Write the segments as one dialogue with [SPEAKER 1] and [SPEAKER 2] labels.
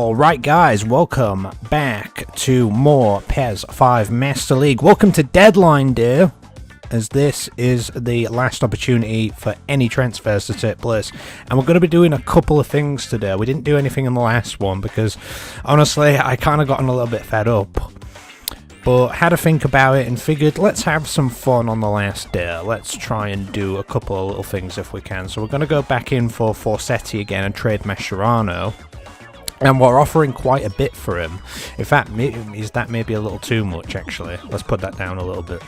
[SPEAKER 1] All right, guys, welcome back to more PES 5 Master League. Welcome to deadline day, as this is the last opportunity for any transfers to take place. And we're going to be doing a couple of things today. We didn't do anything in the last one because, honestly, I kind of gotten a little bit fed up. But had to think about it and figured, let's have some fun on the last day. Let's try and do a couple of little things if we can. So we're going to go back in for Forsetti again and trade Mascherano. And we're offering quite a bit for him. In fact, is that maybe a little too much, actually? Let's put that down a little bit.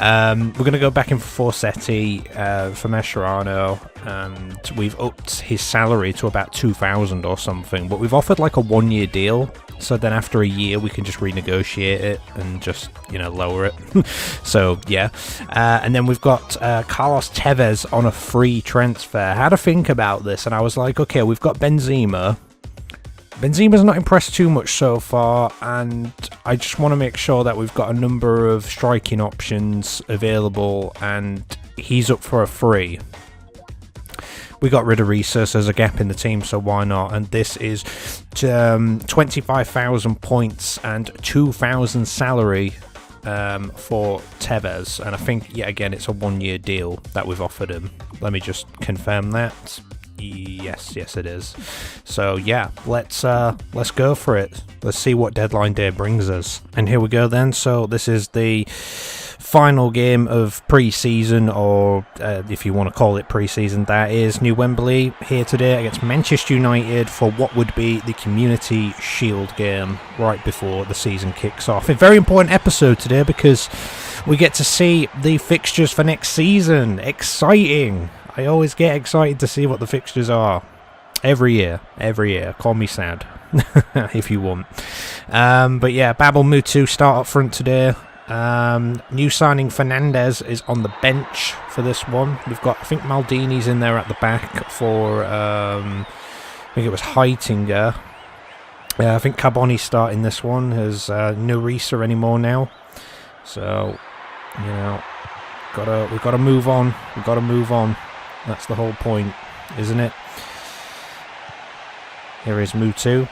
[SPEAKER 1] We're going to go back in for Forsetti, for Mascherano, and we've upped his salary to about 2,000 or something. But we've offered like a one-year deal, so then after a year we can just renegotiate it and just, you know, lower it. So, yeah. And then we've got Carlos Tevez on a free transfer. I had to think about this, and I was like, okay, we've got Benzema. Benzema's not impressed too much so far, and I just want to make sure that we've got a number of striking options available, and he's up for a free. We got rid of Risa, so there's a gap in the team, so why not? And this is 25,000 points and 2,000 salary for Tevez, and I think, yeah, again, it's a one-year deal that we've offered him. Let me just confirm that. Yes, it is. So yeah, let's go for it. Let's see what deadline day brings us. And here we go then. So this is the final game of pre-season, or if you want to call it pre-season, that is New Wembley here today against Manchester United for what would be the Community Shield game right before the season kicks off. A very important episode today because we get to see the fixtures for next season. Exciting! I always get excited to see what the fixtures are. Every year. Call me sad, if you want. But yeah, Babel Mutu start up front today. New signing Fernandez is on the bench for this one. We've got, I think Maldini's in there at the back for, I think it was Heitinger. I think Carboni's starting this one. There's no Risa anymore now. So, you know, we've got to move on. We've got to move on. That's the whole point, isn't it? Here is Mutu,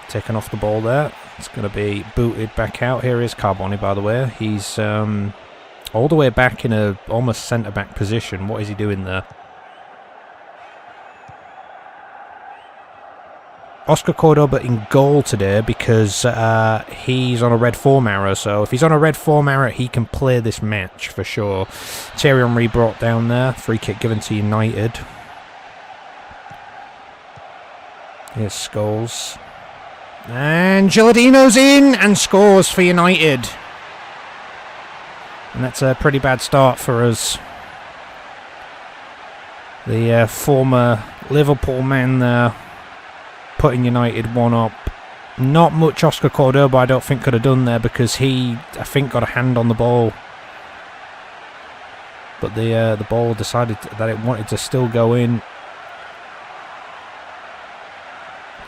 [SPEAKER 1] taking off the ball there. It's going to be booted back out. Here is Carboni, by the way. He's all the way back in a almost centre-back position. What is he doing there? Oscar Cordoba in goal today because he's on a red form arrow. So if he's on a red form arrow, he can play this match for sure. Thierry Henry brought down there. Free kick given to United. Here's Scholes. And Gilardino's in and scores for United. And that's a pretty bad start for us. The former Liverpool man there, putting United one up. Not much Oscar Cordoba, I don't think, could have done there because he, I think, got a hand on the ball. But the ball decided that it wanted to still go in.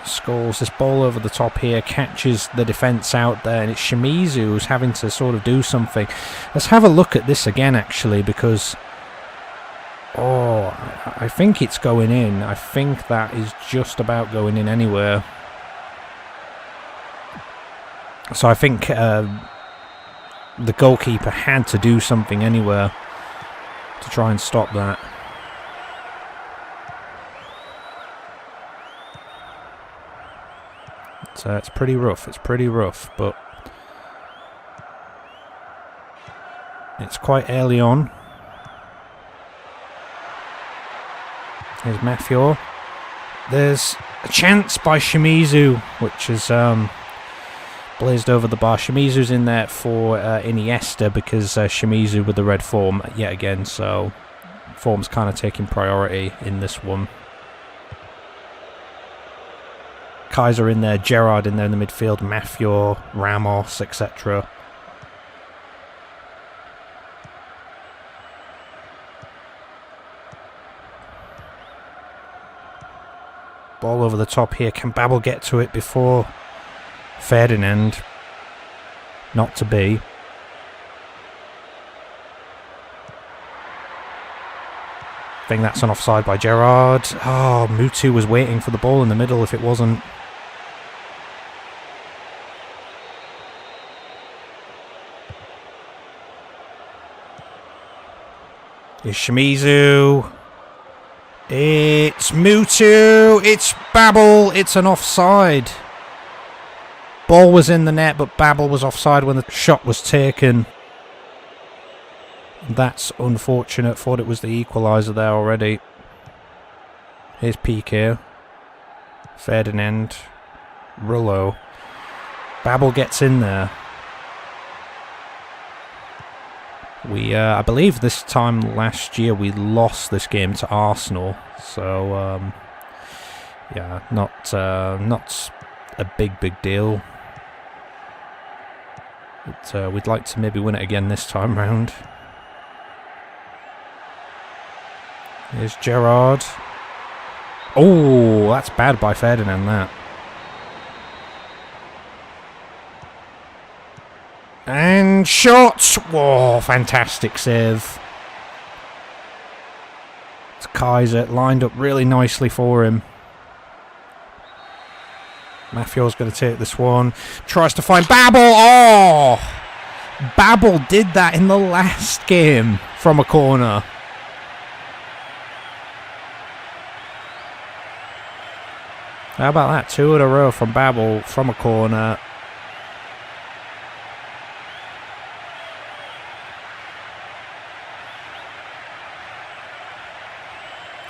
[SPEAKER 1] Scores this ball over the top here, catches the defence out there, and it's Shimizu who's having to sort of do something. Let's have a look at this again, actually, because oh, I think it's going in. I think that is just about going in anywhere. So I think the goalkeeper had to do something anywhere to try and stop that. So it's pretty rough. It's pretty rough, but it's quite early on. Here's Mafior. There's a chance by Shimizu, which is blazed over the bar. Shimizu's in there for Iniesta because Shimizu with the red form yet again, so form's kind of taking priority in this one. Kaiser in there, Gerrard in there in the midfield, Mafior, Ramos, etc. Ball over the top here. Can Babel get to it before Ferdinand? Not to be. . I think that's an offside by Gerrard. Oh, Mutu was waiting for the ball in the middle if it wasn't. It's Shimizu. It's Mutu. It's Babel. It's an offside. Ball was in the net, but Babel was offside when the shot was taken. That's unfortunate. Thought it was the equaliser there already. Here's PK. Ferdinand. Rullo. Babel gets in there. I believe this time last year we lost this game to Arsenal. So, yeah, not a big deal. But, we'd like to maybe win it again this time round. Here's Gerrard. Oh, that's bad by Ferdinand, that. And shot! Whoa, fantastic save. It's Kaiser, lined up really nicely for him. Mafio's going to take this one. Tries to find Babel. Oh! Babel did that in the last game from a corner. How about that? 2 in a row from Babel from a corner.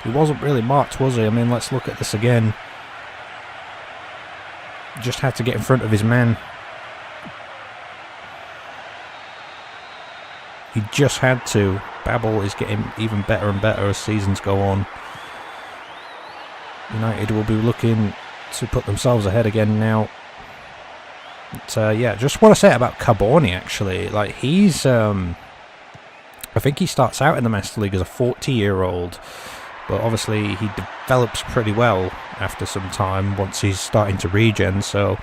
[SPEAKER 1] He wasn't really marked, was he? I mean, let's look at this again. Just had to get in front of his man. He just had to. Babel is getting even better and better as seasons go on. United will be looking to put themselves ahead again now. But, yeah, just want to say about Carboni, actually. Like, he's... I think he starts out in the Master League as a 40-year-old. But obviously he develops pretty well after some time once he's starting to regen. So,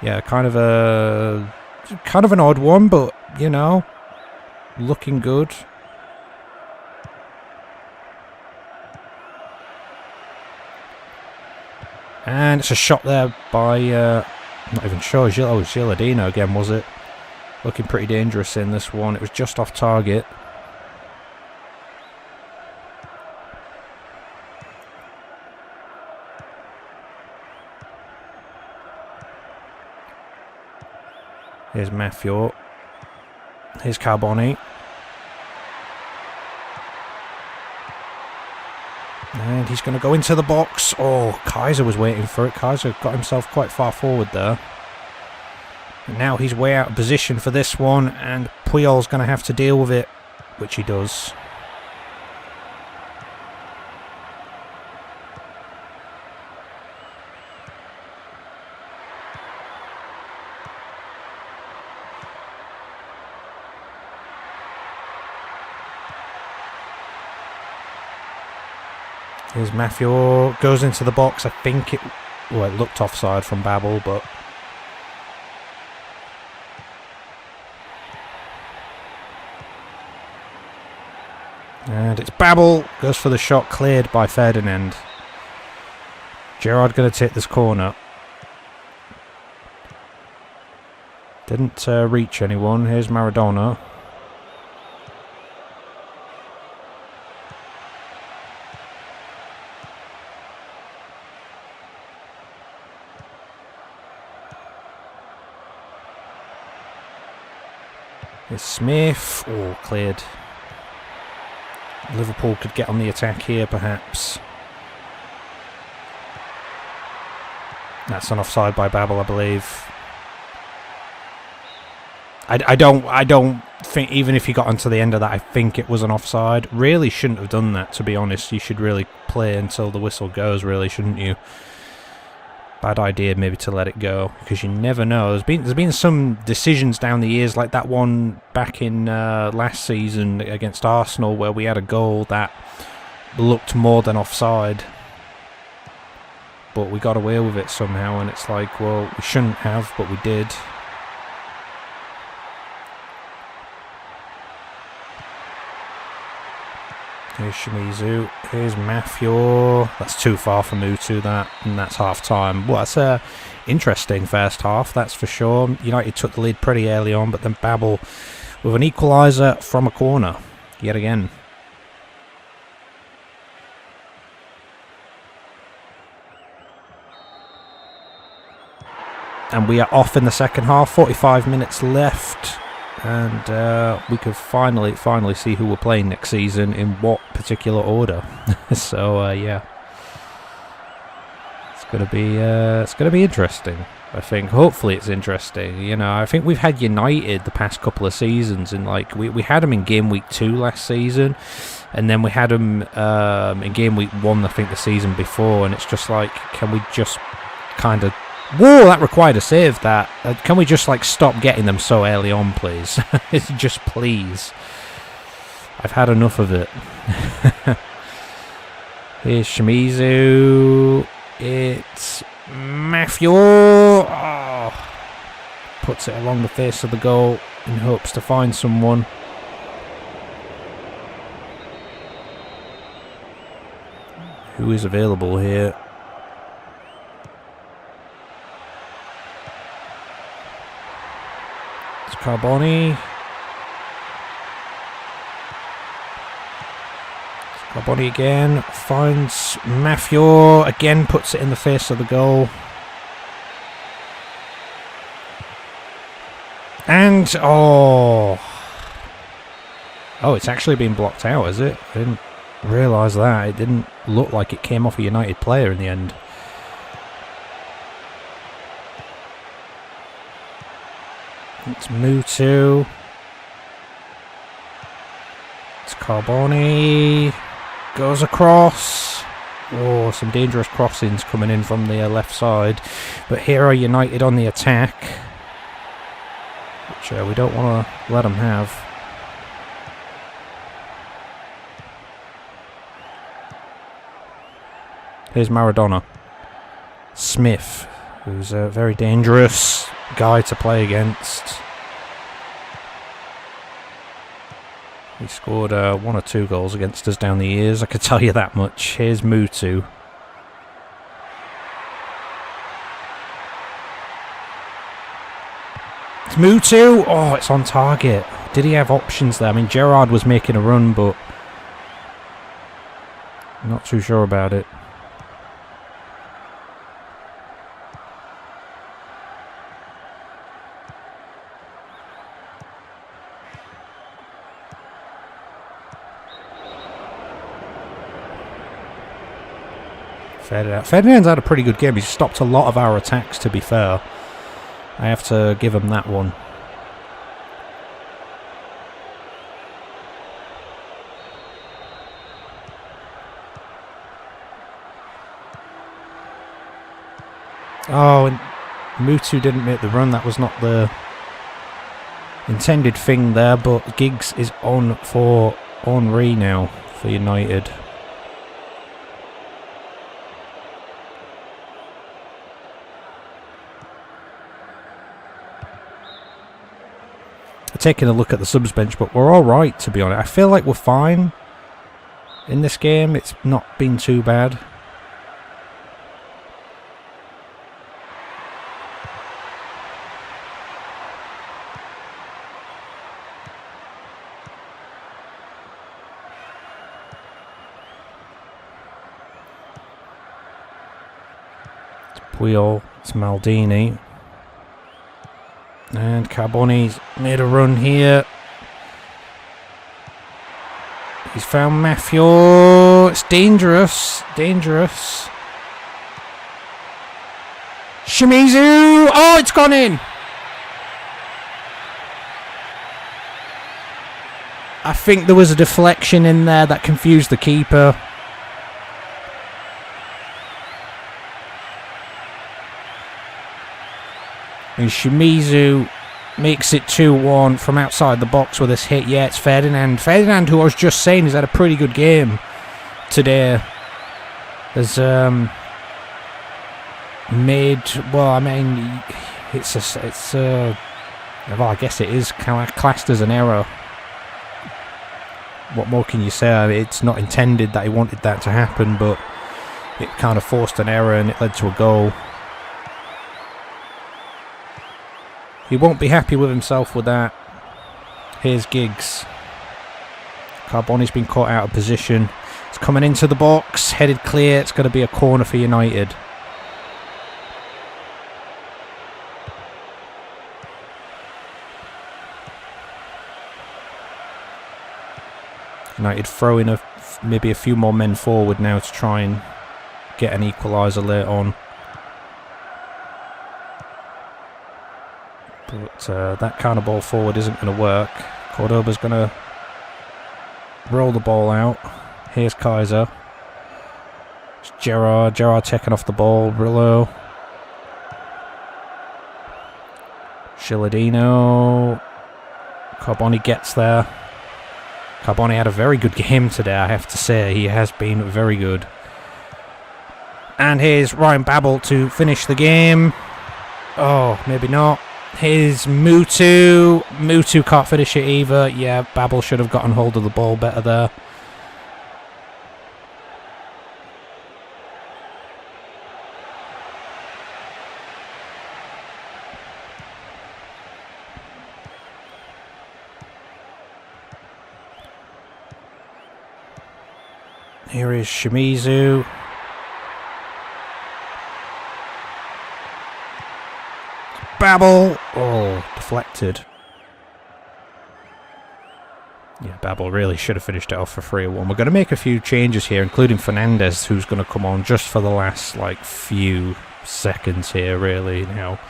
[SPEAKER 1] yeah, kind of an odd one, but, you know, looking good. And it's a shot there by, I'm not even sure, Gilardino again, was it? Looking pretty dangerous in this one. It was just off target. Here's Mafio. Here's Carboni. And he's going to go into the box. Oh, Kaiser was waiting for it. Kaiser got himself quite far forward there. And now he's way out of position for this one. And Puyol's going to have to deal with it, which he does. Here's Mafio, goes into the box. I think it looked offside from Babel, but... And it's Babel, goes for the shot, cleared by Ferdinand. Gerrard going to take this corner. Didn't reach anyone. Here's Maradona. Here's Smith. Oh, cleared. Liverpool could get on the attack here, perhaps. That's an offside by Babel, I believe. I don't think, even if he got onto the end of that, I think it was an offside. Really shouldn't have done that, to be honest. You should really play until the whistle goes, really, shouldn't you? Bad idea maybe to let it go, because you never know. There's been some decisions down the years, like that one back in last season against Arsenal, where we had a goal that looked more than offside, but we got away with it somehow, and it's like, well, we shouldn't have, but we did. Here's Shimizu. Here's Mafio. That's too far from Mutu, that. And that's half-time. Well, that's a interesting first half, that's for sure. United took the lead pretty early on, but then Babel with an equaliser from a corner. Yet again. And we are off in the second half. 45 minutes left. And we could finally see who we're playing next season in what particular order. So yeah, it's gonna be interesting. I think hopefully it's interesting. You know, I think we've had United the past couple of seasons, and like we had them in game week 2 last season, and then we had them in game week 1 I think the season before, and it's just like, can we just kind of... Whoa, that required a save, that. Can we just, like, stop getting them so early on, please? Just please. I've had enough of it. Here's Shimizu. It's Mafio. Oh. Puts it along the face of the goal in hopes to find someone. Who is available here? Carboni. Carboni again. Finds Mafio. Again puts it in the face of the goal. And, oh, it's actually been blocked out, is it? I didn't realise that. It didn't look like it came off a United player in the end. It's Mutu. It's Carboni. Goes across. Oh, some dangerous crossings coming in from the left side. But here are United on the attack, which we don't want to let them have. Here's Maradona. Smith, who's a very dangerous guy to play against. He scored 1 or 2 goals against us down the years, I could tell you that much. Here's Mutu. It's Mutu! Oh, it's on target. Did he have options there? I mean, Gerrard was making a run, but I'm not too sure about it. Ferdinand's had a pretty good game. He's stopped a lot of our attacks, to be fair. I have to give him that one. Oh, and Mutu didn't make the run. That was not the intended thing there, but Giggs is on for Henry now for United. Taking a look at the subs bench, but we're alright, to be honest. I feel like we're fine in this game. It's not been too bad. It's Puyol, it's Maldini. And Carboni's made a run here. He's found Mafio. It's dangerous. Dangerous. Shimizu. Oh, it's gone in. I think there was a deflection in there that confused the keeper. And Shimizu makes it 2-1 from outside the box with this hit. Yeah, it's Ferdinand. Ferdinand, who I was just saying, has had a pretty good game today. Has made... Well, I mean, well, I guess it is classed as an error. what more can you say? I mean, it's not intended that he wanted that to happen, but it kind of forced an error and it led to a goal. He won't be happy with himself with that. Here's Giggs. Carboni's been caught out of position. It's coming into the box, headed clear. It's going to be a corner for United. United throwing maybe a few more men forward now to try and get an equaliser late on. But that kind of ball forward isn't going to work. Cordoba's going to roll the ball out. Here's Kaiser. It's Gerrard. Gerrard taking off the ball. Brillo. Shiladino. Carboni gets there. Carboni had a very good game today, I have to say. He has been very good. And here's Ryan Babel to finish the game. Oh, maybe not. Here's Mutu. Mutu can't finish it either. Yeah, Babel should have gotten hold of the ball better there. Here is Shimizu. Babel. Oh, deflected. Yeah, Babel really should have finished it off for 3-1. We're going to make a few changes here, including Fernandez, who's going to come on just for the last, few seconds here, really, now.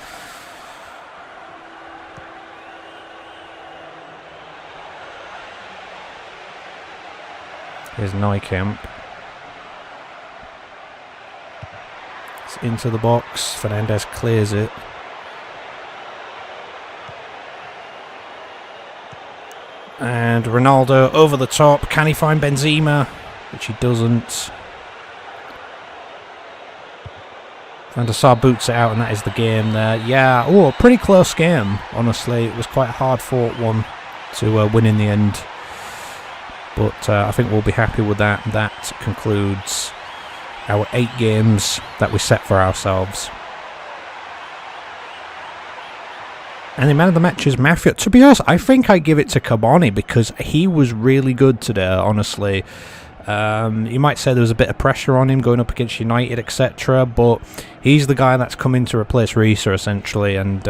[SPEAKER 1] Here's Neukamp. It's into the box. Fernandez clears it. And Ronaldo over the top. Can he find Benzema? Which he doesn't. Van der Sar boots it out, and that is the game there. Yeah, a pretty close game, honestly. It was quite a hard-fought one to win in the end. But I think we'll be happy with that. That concludes our 8 games that we set for ourselves. And the man of the match is Mafia. To be honest, I think I give it to Carboni because he was really good today, honestly. You might say there was a bit of pressure on him going up against United, etc. But he's the guy that's come in to replace Risa, essentially. And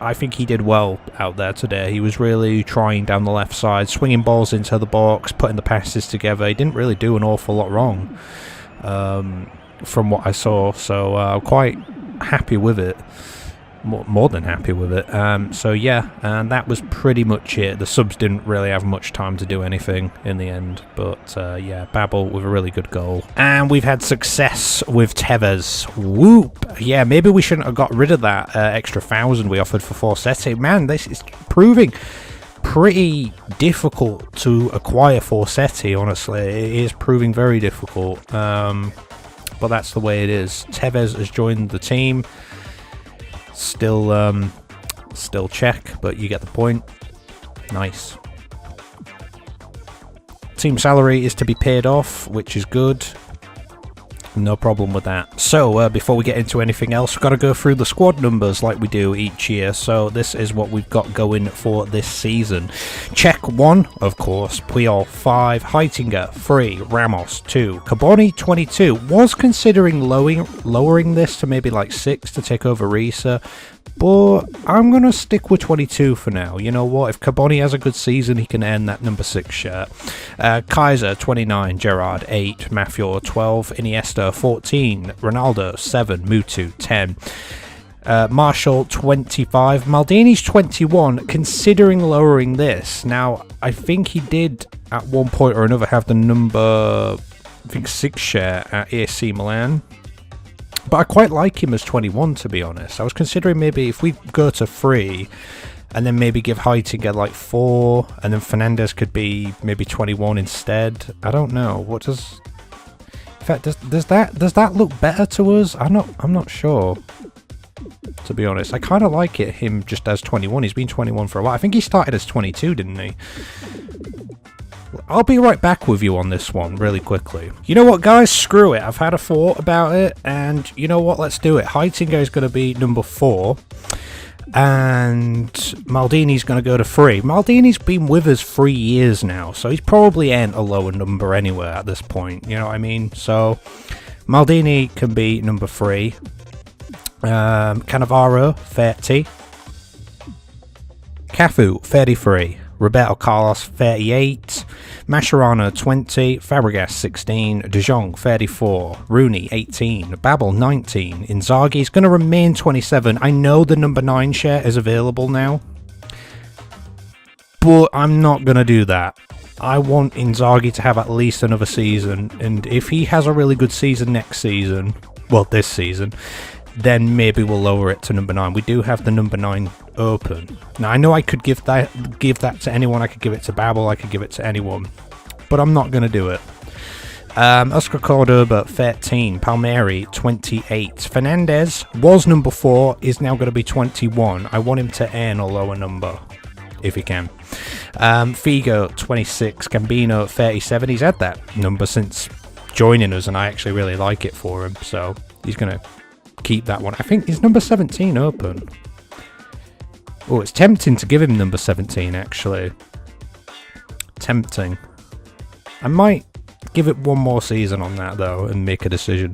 [SPEAKER 1] I think he did well out there today. He was really trying down the left side, swinging balls into the box, putting the passes together. He didn't really do an awful lot wrong from what I saw. So I'm quite happy with it. More than happy with it. So yeah, and that was pretty much it. The subs didn't really have much time to do anything in the end, but yeah, Babel with a really good goal. And we've had success with Tevez. Whoop! Yeah, maybe we shouldn't have got rid of that extra 1,000 we offered for Forsetti. Man, this is proving pretty difficult to acquire Forsetti, honestly. It is proving very difficult, but that's the way it is. Tevez has joined the team. Still Czech, but you get the point. Nice. Team salary is to be paid off, which is good. No problem with that. So, before we get into anything else, we've got to go through the squad numbers like we do each year. So, this is what we've got going for this season. Czech 1, of course. Puyol 5. Heitinger 3. Ramos 2. Carboni 22. Was considering lowering this to maybe 6 to take over Risa. But I'm going to stick with 22 for now. You know what? If Carboni has a good season, he can earn that number 6 shirt. Kaiser, 29. Gerrard, 8. Mafior, 12. Iniesta, 14. Ronaldo, 7. Mutu, 10. Marshall, 25. Maldini's 21. Considering lowering this. Now, I think he did, at one point or another, have the number, 6 share at AC Milan. But I quite like him as 21, to be honest. I was considering maybe if we go to 3 and then maybe give Heitinger 4 and then Fernandez could be maybe 21 instead. I don't know. What does... In fact, does that look better to us? I'm not sure, to be honest. I kind of like it, him just as 21. He's been 21 for a while. I think he started as 22, didn't he? I'll be right back with you on this one really quickly. You know what, guys? Screw it. I've had a thought about it, and you know what? Let's do it. Heitinga is going to be number 4, and Maldini's going to go to 3. Maldini's been with us 3 years now, so he's probably earned a lower number anyway at this point. You know what I mean? So Maldini can be number 3. Cannavaro, 30. Cafu, 33. Roberto Carlos, 38. Mascherano, 20. Fabregas, 16. De Jong, 34. Rooney, 18. Babel, 19. Inzaghi is going to remain 27. I know the number 9 share is available now, but I'm not going to do that. I want Inzaghi to have at least another season, and if he has a really good season next season, well, this season, then maybe we'll lower it to number 9. We do have the number 9 open. Now, I know I could give that to anyone. I could give it to Babel. I could give it to anyone. But I'm not going to do it. Oscar Cordoba, 13. Palmieri, 28. Fernandez was number 4, is now going to be 21. I want him to earn a lower number, if he can. Figo, 26. Gambino, 37. He's had that number since joining us, and I actually really like it for him. So he's going to keep that one. I think is number 17 open. Oh, it's tempting to give him number 17, actually. Tempting. I might give it one more season on that, though, and make a decision.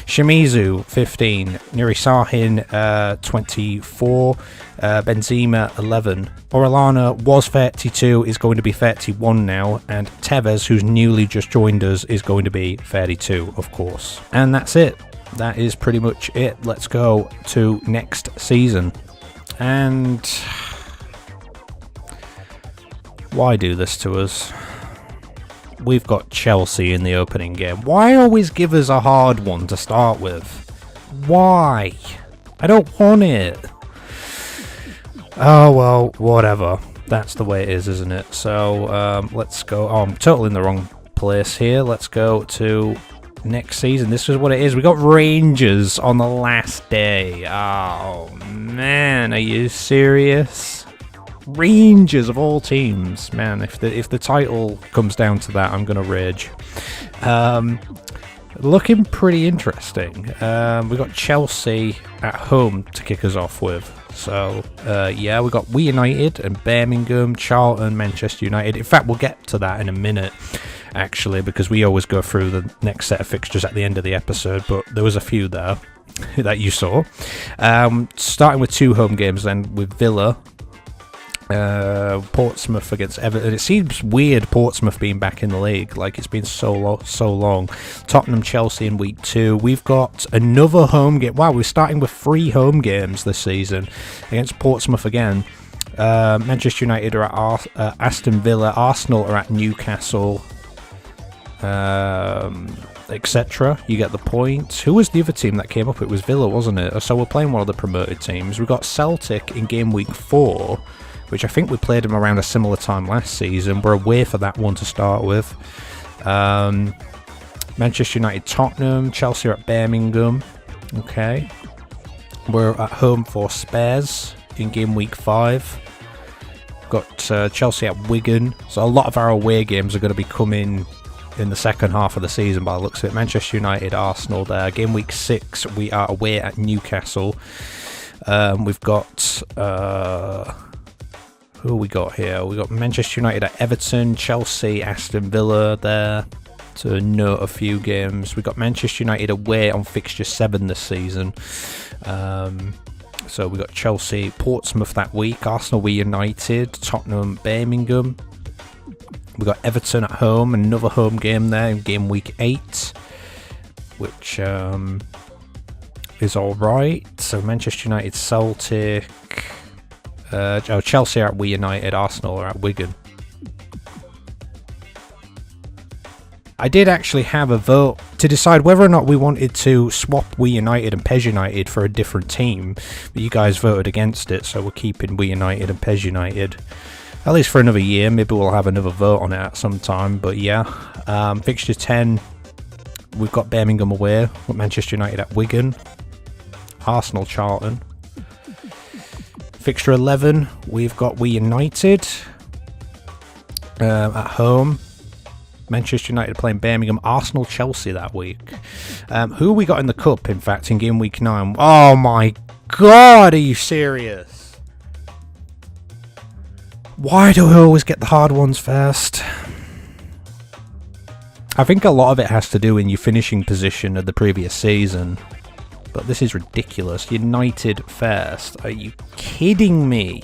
[SPEAKER 1] Shimizu, 15. Nuri Sahin, 24. Benzema, 11. Orellana was 32, is going to be 31 now. And Tevez, who's newly just joined us, is going to be 32, of course. And that's it. That is pretty much it. Let's go to next season. And why do this to us? We've got Chelsea in the opening game. Why always give us a hard one to start with? Why? I don't want it. Oh, well, whatever. That's the way it is, isn't it? So, let's go. Oh, I'm totally in the wrong place here. Let's go to next season. This is what it is. We got Rangers on the last day. Oh man, are you serious? Rangers of all teams, man. If the title comes down to that, I'm gonna rage. Looking pretty interesting. We got Chelsea at home to kick us off with. So yeah, we got United and Birmingham, Charlton, Manchester United. In fact, we'll get to that in a minute, actually, because we always go through the next set of fixtures at the end of the episode, but there was a few there that you saw. Starting with 2 home games then, with Villa, Portsmouth against Everton. It seems weird Portsmouth being back in the league, like it's been so long. Tottenham, Chelsea in week 2. We've got another home game. Wow, we're starting with 3 home games this season against Portsmouth again. Manchester United are at Aston Villa. Arsenal are at Newcastle, etc. You get the point. Who was the other team that came up? It was Villa, wasn't it? So we're playing one of the promoted teams. We've got Celtic in game week 4, which I think we played them around a similar time last season. We're away for that one to start with. Manchester United, Tottenham. Chelsea are at Birmingham. Okay. We're at home for Spurs in game week 5. Got Chelsea at Wigan. So a lot of our away games are going to be coming in the second half of the season by the looks of it. Manchester United, Arsenal there. Game week 6, we are away at Newcastle. We've got... who we got here? We got Manchester United at Everton, Chelsea, Aston Villa there, to note a few games. We got Manchester United away on fixture 7 this season. So we got Chelsea, Portsmouth that week, Arsenal, United, Tottenham, Birmingham. We got Everton at home, another home game there in game week 8, which is all right. So Manchester United, Celtic. Chelsea are at United, Arsenal are at Wigan. I did actually have a vote to decide whether or not we wanted to swap United and PES United for a different team, but you guys voted against it, so we're keeping United and PES United at least for another year. Maybe we'll have another vote on it at some time, but yeah. Fixture 10, we've got Birmingham away, we've got Manchester United at Wigan, Arsenal, Charlton. Fixture 11, we've got United at home Manchester United playing Birmingham, Arsenal, Chelsea that week. Who we got in the cup, in fact, in game week 9? Oh my god, are you serious? Why do we always get the hard ones first? I think a lot of it has to do in your finishing position of the previous season. But this is ridiculous. United first. Are you kidding me?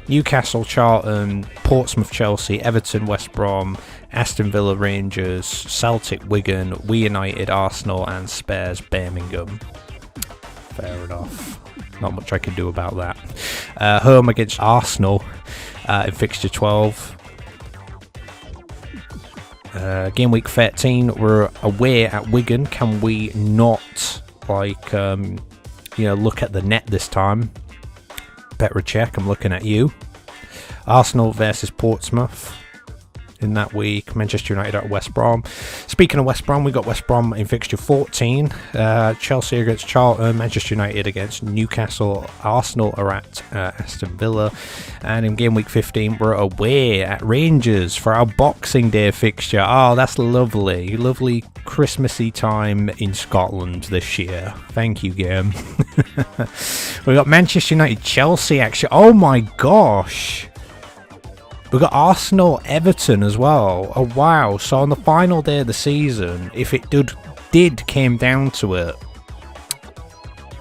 [SPEAKER 1] Newcastle, Charlton, Portsmouth, Chelsea, Everton, West Brom, Aston Villa, Rangers, Celtic, Wigan, We United, Arsenal, and Spurs, Birmingham. Fair enough. Not much I can do about that. Home against Arsenal in fixture 12. Game week 13, we're away at Wigan. Can we not, like, look at the net this time? Better check. I'm looking at you. Arsenal versus Portsmouth in that week. Manchester United at West Brom. Speaking of West Brom, we got West Brom in fixture 14. Chelsea against Charlton. Manchester United against Newcastle. Arsenal are at Aston Villa. And in game week 15, we're away at Rangers for our Boxing Day fixture. Oh, that's lovely. Lovely Christmassy time in Scotland this year. Thank you, game. We got Manchester United, Chelsea, actually. Oh my gosh. We've got Arsenal, Everton as well. Oh wow. So on the final day of the season, if it did came down to it,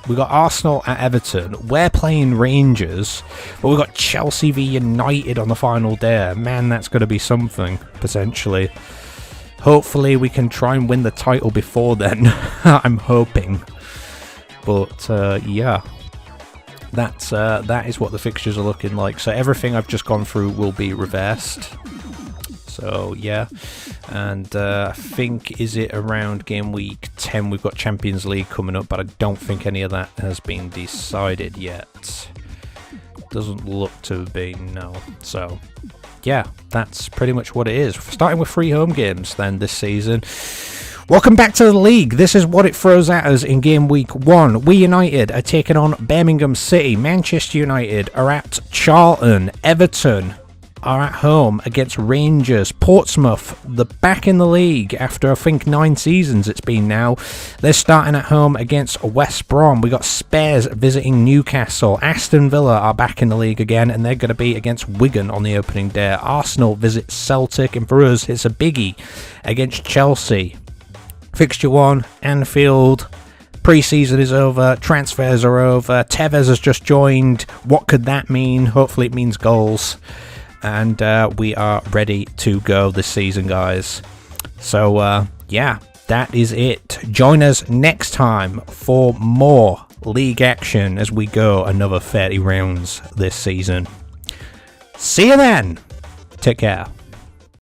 [SPEAKER 1] we got Arsenal at Everton. We're playing Rangers, but we've got Chelsea v United on the final day. Man, that's going to be something, potentially. Hopefully we can try and win the title before then. I'm hoping. But yeah. That is what the fixtures are looking like. So everything I've just gone through will be reversed. So yeah, and I think, is it around game week 10 we've got Champions League coming up, but I don't think any of that has been decided yet. Doesn't look to have been, no. So yeah, that's pretty much what it is. Starting with 3 home games then this season. Welcome back to the league. This is what it throws at us in game week 1. We United are taking on Birmingham City. Manchester United are at Charlton. Everton are at home against Rangers. Portsmouth, they're back in the league after I think 9 seasons it's been now. They're starting at home against West Brom. We got Spurs visiting Newcastle. Aston Villa are back in the league again, and they're going to be against Wigan on the opening day. Arsenal visits Celtic, and for us it's a biggie against Chelsea. Fixture 1, Anfield. Pre-season is over. Transfers are over. Tevez has just joined. What could that mean? Hopefully it means goals. And we are ready to go this season, guys. So, yeah, that is it. Join us next time for more league action as we go another 30 rounds this season. See you then. Take care.